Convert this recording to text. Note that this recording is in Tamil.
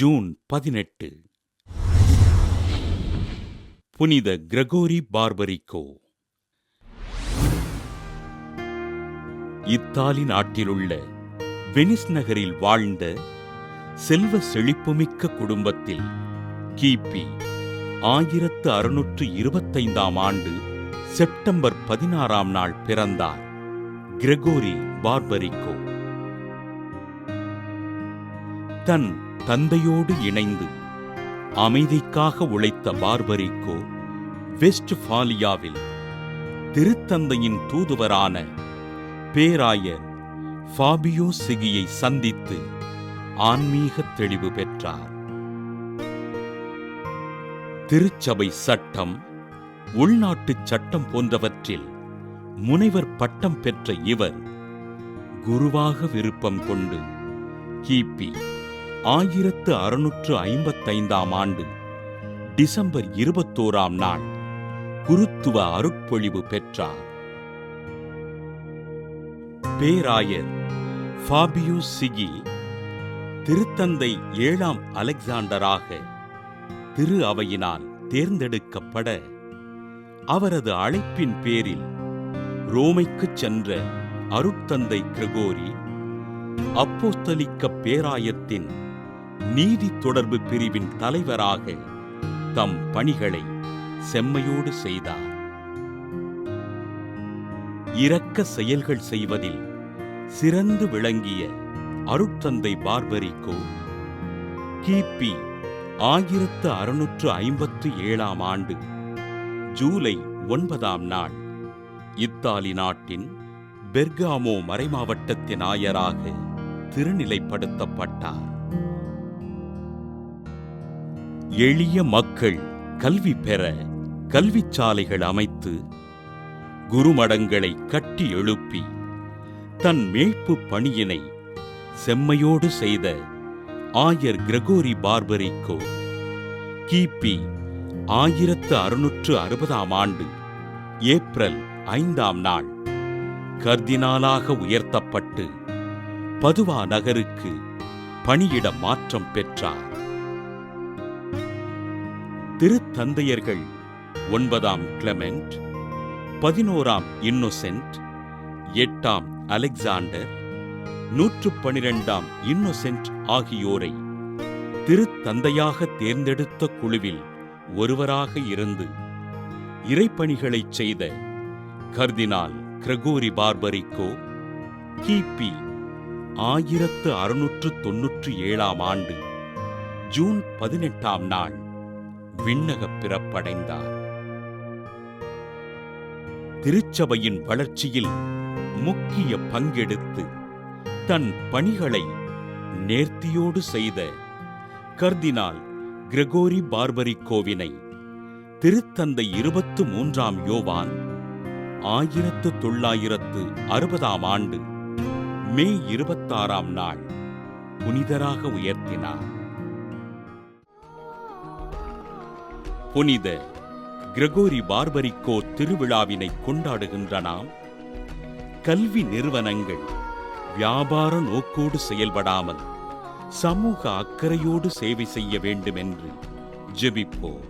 ஜூன் 18 புனித கிரகோரி பார்பரிக்கோ. இத்தாலி நாட்டிலுள்ள வெனிஸ் நகரில் வாழ்ந்த செல்வ செழிப்புமிக்க குடும்பத்தில் கிபி 1625 ஆண்டு செப்டம்பர் 16 பிறந்தார் கிரகோரி பார்பரிக்கோ. தன் தந்தையோடு இணைந்து அமைதிக்காக உழைத்த பார்பரிக்கோ வெஸ்ட்பாலியாவில் திருத்தந்தையின் தூதுவரான பேராயர் ஃபாபியோ சிகியை சந்தித்து ஆன்மீக தெளிவு பெற்றார். திருச்சபை சட்டம், உள்நாட்டுச் சட்டம் போன்றவற்றில் முனைவர் பட்டம் பெற்ற இவர் குருவாக விருப்பம் கொண்டு கிபி 1655 ஆண்டு டிசம்பர் 21 குருத்துவ அருட்பொழிவு பெற்றார். பேராயர் ஃபாபியோ சிகி திருத்தந்தை 7ஆம் அலெக்சாண்டராக திரு அவையினால் தேர்ந்தெடுக்கப்பட, அவரது அழைப்பின் பேரில் ரோமைக்குச் சென்ற அருட்தந்தை கிரகோரி அப்போஸ்தலிக்க பேராயத்தின் நீதி தொடர்பு பிரிவின் தலைவராக தம் பணிகளை செம்மையோடு செய்தார். இரக்க செயல்கள் செய்வதில் சிறந்து விளங்கிய அருட்தந்தை பார்பரிக்கோ கிபி 1657 ஆண்டு ஜூலை 9 இத்தாலி நாட்டின் பெர்காமோ மறைமாவட்டத்தின் ஆயராக திருநிலைப்படுத்தப்பட்டார். எளிய மக்கள் கல்வி பெற கல்விச்சாலைகள் அமைத்து, குருமடங்களை கட்டி எழுப்பி, தன் மேய்ப்பு பணியினை செம்மையோடு செய்த ஆயர் கிரகோரி பார்பரிக்கோ கிபி 1660 ஆண்டு ஏப்ரல் 5 கர்தினாலாக உயர்த்தப்பட்டு பதுவா நகருக்கு பணியிட மாற்றம் பெற்றார். திருத்தந்தையர்கள் 9ஆம் கிளமெண்ட், 11ஆம் இன்னோசென்ட், 8ஆம் அலெக்சாண்டர், 112ஆம் இன்னோசென்ட் ஆகியோரை திருத்தந்தையாக தேர்ந்தெடுத்த குழுவில் ஒருவராக இருந்து இறைப்பணிகளைச் செய்த கர்தினால் கிரகோரி பார்பரிக்கோ கிபி 1697 ஆண்டு ஜூன் 18 விண்ணகப் பிறப்படைந்தார். திருச்சபையின் வளர்ச்சியில் முக்கிய பங்கெடுத்து தன் பணிகளை நேர்த்தியோடு செய்த கர்தினால் கிரகோரி பார்பரிக்கோவினை திருத்தந்தை 23ஆம் யோவான் 1960 ஆண்டு மே 26 புனிதராக உயர்த்தினார். புனித கிரகோரி பார்பரிக்கோ திருவிழாவினை கொண்டாடுகின்ற நாம், கல்வி நிறுவனங்கள் வியாபார நோக்கோடு செயல்படாமல் சமூக அக்கறையோடு சேவை செய்ய வேண்டும் என்று ஜெபிப்போம்.